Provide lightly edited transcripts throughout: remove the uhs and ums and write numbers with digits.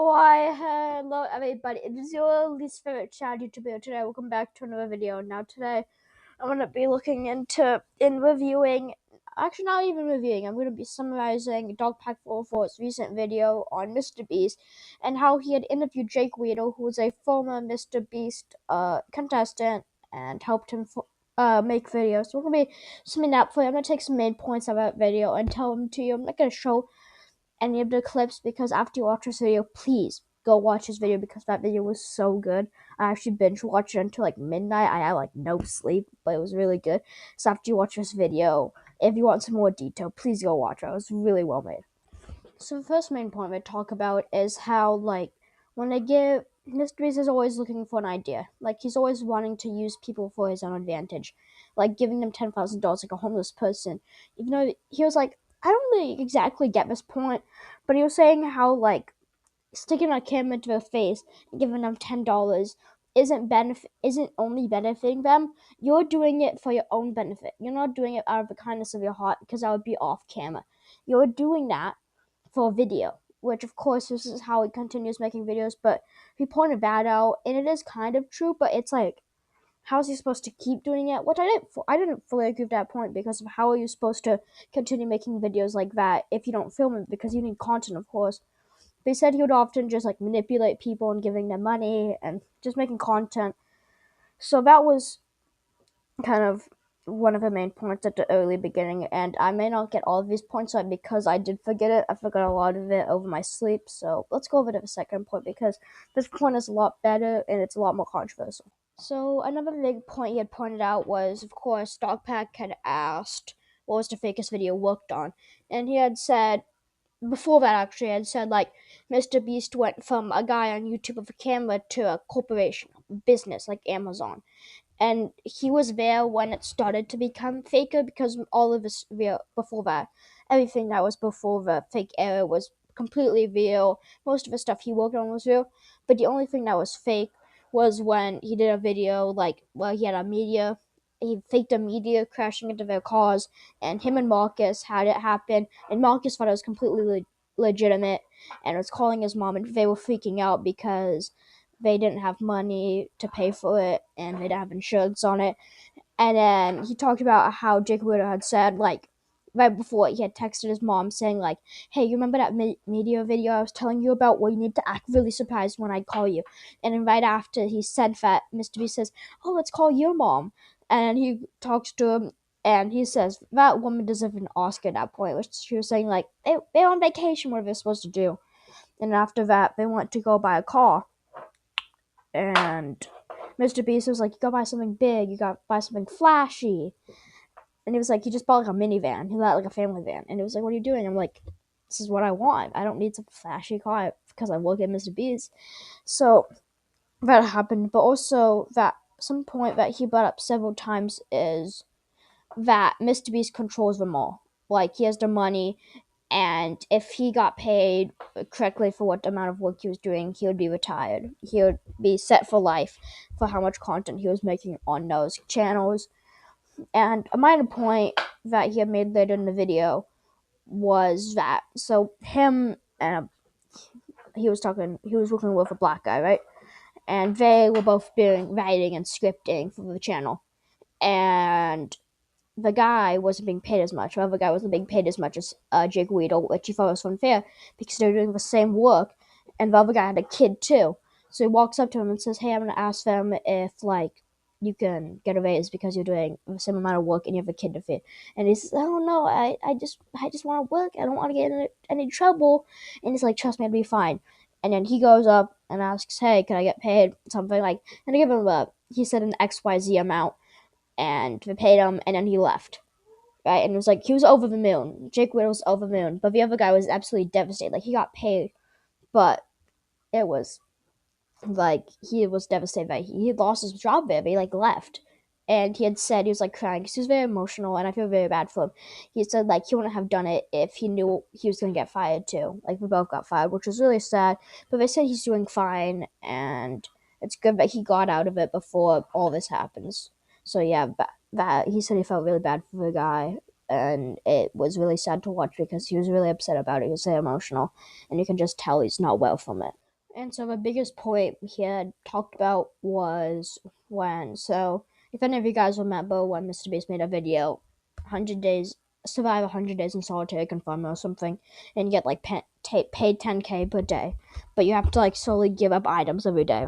Why, hello everybody, it is your least favorite child YouTuber today. Welcome back to another video. Now today, I'm going to be looking into, reviewing, actually not even reviewing, I'm going to be summarizing Dogpack 404's recent video on Mrbeast and how he had interviewed Jake Weedle, who was a former Mrbeast contestant, and helped him make videos. So we're going to be summing that for you. I'm going to take some main points of that video and tell them to you. I'm not going to show any of the clips because after you watch this video, please go watch this video because that video was so good. I actually binge watched it until like midnight. I had like no sleep, but it was really good. So after you watch this video, if you want some more detail, please go watch it. It was really well made. So the first main point I talk about is how when they give Mrbeast is always looking for an idea. Like he's always wanting to use people for his own advantage. Like giving them $10,000 like a homeless person. Even though he was like, I don't really exactly get this point, but he was saying how sticking a camera to their face and giving them $10 isn't only benefiting them. You're doing it for your own benefit. You're not doing it out of the kindness of your heart because that would be off camera. You're doing that for a video, which of course this is how he continues making videos, but he pointed that out, and it is kind of true, but it's like, how is he supposed to keep doing it? Which I didn't fully agree with that point, because of how are you supposed to continue making videos like that if you don't film it, because you need content, of course. They said he would often just like manipulate people and giving them money and just making content. So that was kind of one of the main points at the early beginning, and I may not get all of these points right because I did forget it. I forgot a lot of it over my sleep. So let's go over to the second point because this point is a lot better and it's a lot more controversial. So another big point he had pointed out was, of course, Dogpack had asked what was the fakest video worked on, and he had said before that actually had said like Mrbeast went from a guy on YouTube with a camera to a corporation, business like Amazon. And he was there when it started to become faker because all of this real before that, everything that was before the fake era was completely real. Most of the stuff he worked on was real, but the only thing that was fake was when he did a video he had he faked a meteor crashing into their cars, and him and Marcus had it happen, and Marcus thought it was completely legitimate and was calling his mom, and they were freaking out because they didn't have money to pay for it and they didn't have insurance on it. And then he talked about how Jake Widow had said, like, right before he had texted his mom saying, like, hey, you remember that media video I was telling you about? Well, you need to act really surprised when I call you. And then right after he said that, Mrbeast says, oh, let's call your mom. And he talks to him and he says, that woman deserves an Oscar at that point, which she was saying, like, they're on vacation, what are they supposed to do? And after that, they went to go buy a car. And Mrbeast was like, you gotta buy something big, you gotta buy something flashy. And he was like, he just bought like a minivan. He bought like a family van. And he was like, what are you doing? I'm like, this is what I want. I don't need some flashy car because I work at Mrbeast. So that happened. But also that some point that he brought up several times is that Mrbeast controls them all. Like he has the money, and if he got paid correctly for what amount of work he was doing, he would be retired. He would be set for life for how much content he was making on those channels. And a minor point that he had made later in the video was that, so him and he was working with a black guy, right? And they were both doing writing and scripting for the channel. And the guy wasn't being paid as much. The other guy wasn't being paid as much as Jake Weedle, which he thought was unfair because they were doing the same work, and the other guy had a kid too. So he walks up to him and says, "Hey, I'm gonna ask them if you can get a raise because you're doing the same amount of work and you have a kid to feed." And he says, "Oh no, I just want to work. I don't want to get in any trouble." And he's like, "Trust me, I'll be fine." And then he goes up and asks, "Hey, can I get paid something like?" And I give him he said an XYZ amount, and they paid him, and then he left. Right? And it was like, he was over the moon. Jake Widow was over the moon, but the other guy was absolutely devastated. Like, he got paid, but it was, like, he was devastated that he lost his job there, but he, left. And he had said, he was, crying, because he was very emotional, and I feel very bad for him. He said, he wouldn't have done it if he knew he was going to get fired, too. Like, we both got fired, which was really sad, but they said he's doing fine, and it's good that he got out of it before all this happens. So, yeah, that he said he felt really bad for the guy, and it was really sad to watch because he was really upset about it. He was very emotional, and you can just tell he's not well from it. And so the biggest point he had talked about was if any of you guys remember when Mr. Beast made a video, 100 days, survive 100 days in solitary confinement or something, and you get like paid 10K per day, but you have to like slowly give up items every day.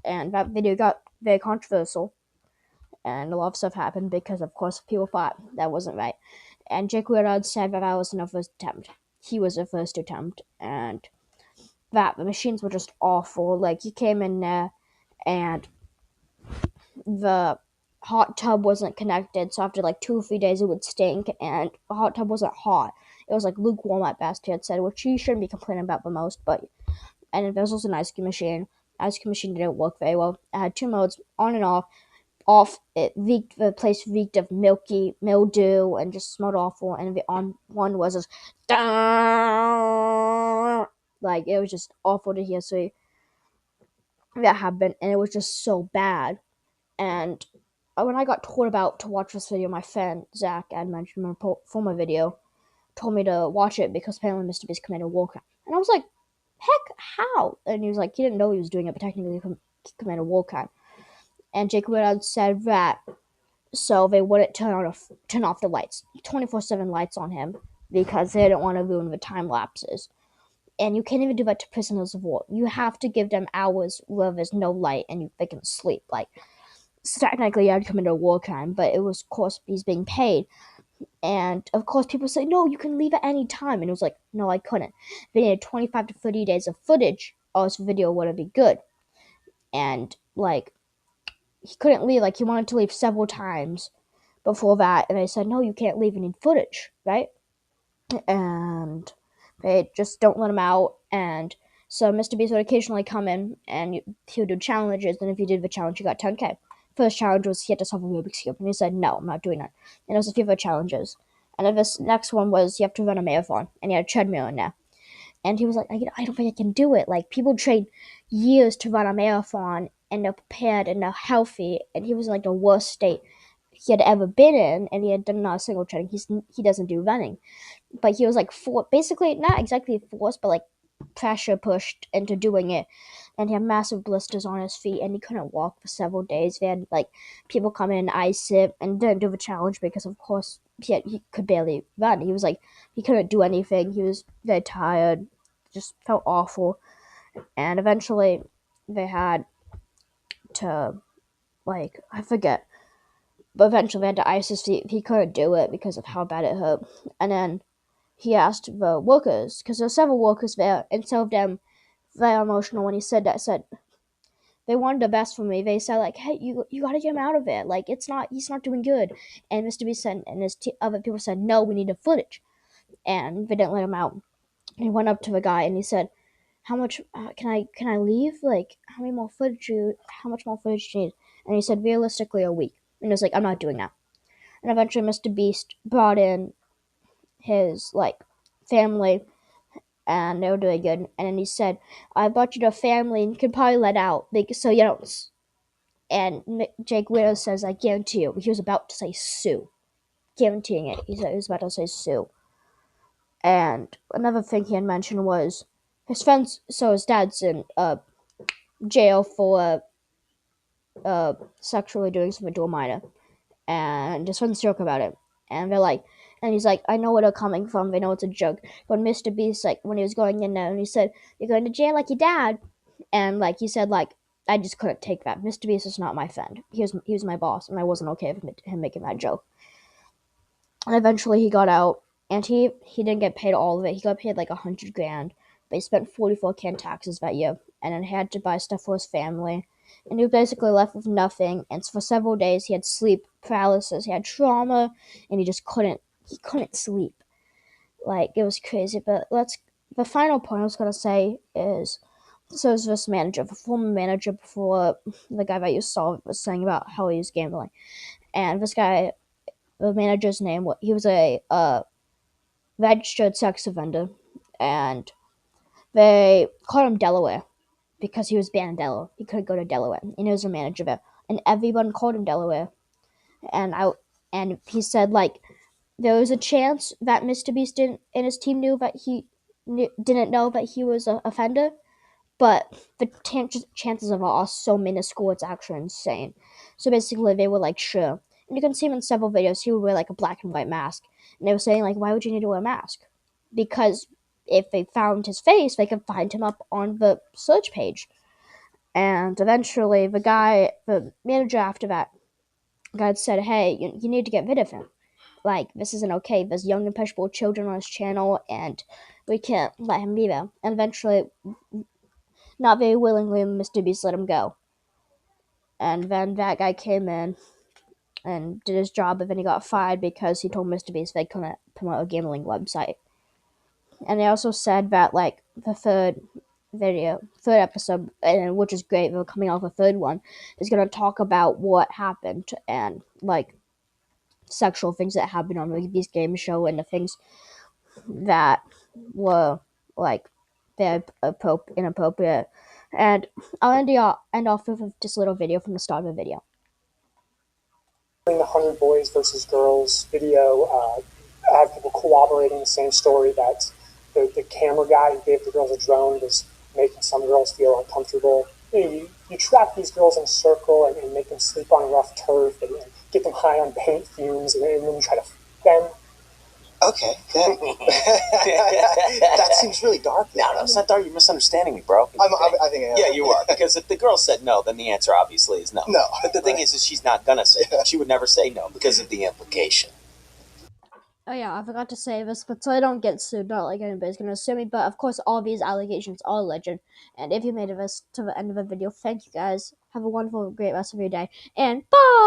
And that video got very controversial, and a lot of stuff happened because, of course, people thought that wasn't right. And Jake Willard said that was the first attempt. He was the first attempt, and that the machines were just awful. Like, you came in there and the hot tub wasn't connected, so after like 2 or 3 days it would stink, and the hot tub wasn't hot. It was like lukewarm at best, he had said, which he shouldn't be complaining about the most. And there was also an ice cream machine. Ice cream machine didn't work very well. It had 2 modes, on and off. The place reeked of milky mildew and just smelled awful, and the on one was just like, it was just awful to hear. So that happened, and it was just so bad. And when I got told about to watch this video, my friend Zach, I mentioned in my former video, told me to watch it because apparently Mr. Beast committed a war crime. And I was like, heck, how? And he was like, he didn't know he was doing it, but technically he committed a war crime. And Jake Woodard said that so they wouldn't turn off the lights, 24/7 lights on him, because they didn't want to ruin the time lapses. And you can't even do that to prisoners of war. You have to give them hours where there's no light and they can sleep. Like, so technically, I'd committed a war crime, but it was, of course, he's being paid. And, of course, people say, no, you can leave at any time. And it was like, no, I couldn't. They needed 25 to 30 days of footage, or this video wouldn't be good. And, like, he couldn't leave. Like, he wanted to leave several times before that. And they said, no, you can't leave. You need footage, right? And they just don't let him out. And so Mr. Beast would occasionally come in and he would do challenges. And if he did the challenge, he got 10K. First challenge was he had to solve a Rubik's Cube. And he said, no, I'm not doing that. And there was a few other challenges. And then this next one was you have to run a marathon. And he had a treadmill in there. And he was like, I don't think I can do it. Like, people train years to run a marathon, and they're prepared and they're healthy. And he was in like the worst state he had ever been in, and he had done not a single training. He doesn't do running. But he was like basically not exactly forced, but like pressure pushed into doing it. And he had massive blisters on his feet, and he couldn't walk for several days. They had like people come in and ice it, and didn't do the challenge because, of course, he could barely run. He was like, he couldn't do anything. He was very tired, just felt awful. And eventually they had to, like, I forget, but eventually they had to ice his feet. He couldn't do it because of how bad it hurt. And then he asked the workers, because there were several workers there, and some of them very emotional when he said that. Said they wanted the best for me. They said like, "Hey, you gotta get him out of it. Like, he's not doing good." And Mr. Beast said, and other people said, "No, we need the footage," and they didn't let him out. And he went up to the guy and he said, "How much can I leave? Like, how much more footage do you need?" And he said, "Realistically, a week." And he was like, "I'm not doing that." And eventually, Mr. Beast brought in his like family, and they were doing good. And then he said, "I brought you to a family and you could probably let out, so you don't." And Jake Widow says, "I guarantee you," he was about to say sue, guaranteeing it. He said he was about to say sue. And another thing he had mentioned was his friends. So his dad's in jail for sexually doing something to a minor, and his friends joke about it, and they're like, and he's like, I know where they're coming from. They know it's a joke. But Mr. Beast, like, when he was going in there, and he said, "You're going to jail like your dad," and like he said, like, I just couldn't take that. Mr. Beast is not my friend. He was my boss, and I wasn't okay with him making that joke. And eventually, he got out, and he didn't get paid all of it. He got paid like $100,000, but he spent 44K in taxes that year, and then had to buy stuff for his family. And he was basically left with nothing. And for several days, he had sleep paralysis. He had trauma, and he couldn't sleep. Like, it was crazy. But the final point I was gonna say is, so is this manager, the former manager before the guy that you saw was saying about how he was gambling, and this guy, the manager's name, he was a registered sex offender, and they called him Delaware because he was banned in Delaware. He couldn't go to Delaware, and he was a manager there, and everyone called him Delaware. And he said, like, there was a chance that Mr. Beast and his team knew that he didn't know that he was an offender, but the chances of it are so minuscule, it's actually insane. So basically, they were like, sure. And you can see him in several videos, he would wear like a black and white mask. And they were saying, like, why would you need to wear a mask? Because if they found his face, they could find him up on the search page. And eventually, the manager after that, guy said, hey, you need to get rid of him. Like, this isn't okay. There's young, impressionable children on his channel, and we can't let him be there. And eventually, not very willingly, Mrbeast let him go. And then that guy came in and did his job, but then he got fired because he told Mrbeast they couldn't promote a gambling website. And they also said that, like, the third episode, and which is great, they're coming out with a third one, is going to talk about what happened and, like, sexual things that happened on these game show and the things that were, like, very inappropriate. And I'll end off with this little video from the start of the video. The 100 Boys versus Girls video, I have people corroborating the same story that the camera guy who gave the girls a drone was making some girls feel uncomfortable. You trap these girls in a circle and make them sleep on rough turf and get them high on paint fumes, and then you try to then. Okay, that seems really dark. No, it's not dark. You're misunderstanding me, bro. I think I am. Yeah, you are. Because if the girl said no, then the answer obviously is no. No. But the thing is she's not gonna say no. She would never say no because of the implication. Oh yeah, I forgot to say this, but so I don't get sued, not like anybody's gonna sue me, but of course all these allegations are alleged. And if you made it to the end of the video, thank you guys. Have a wonderful, great rest of your day, and bye!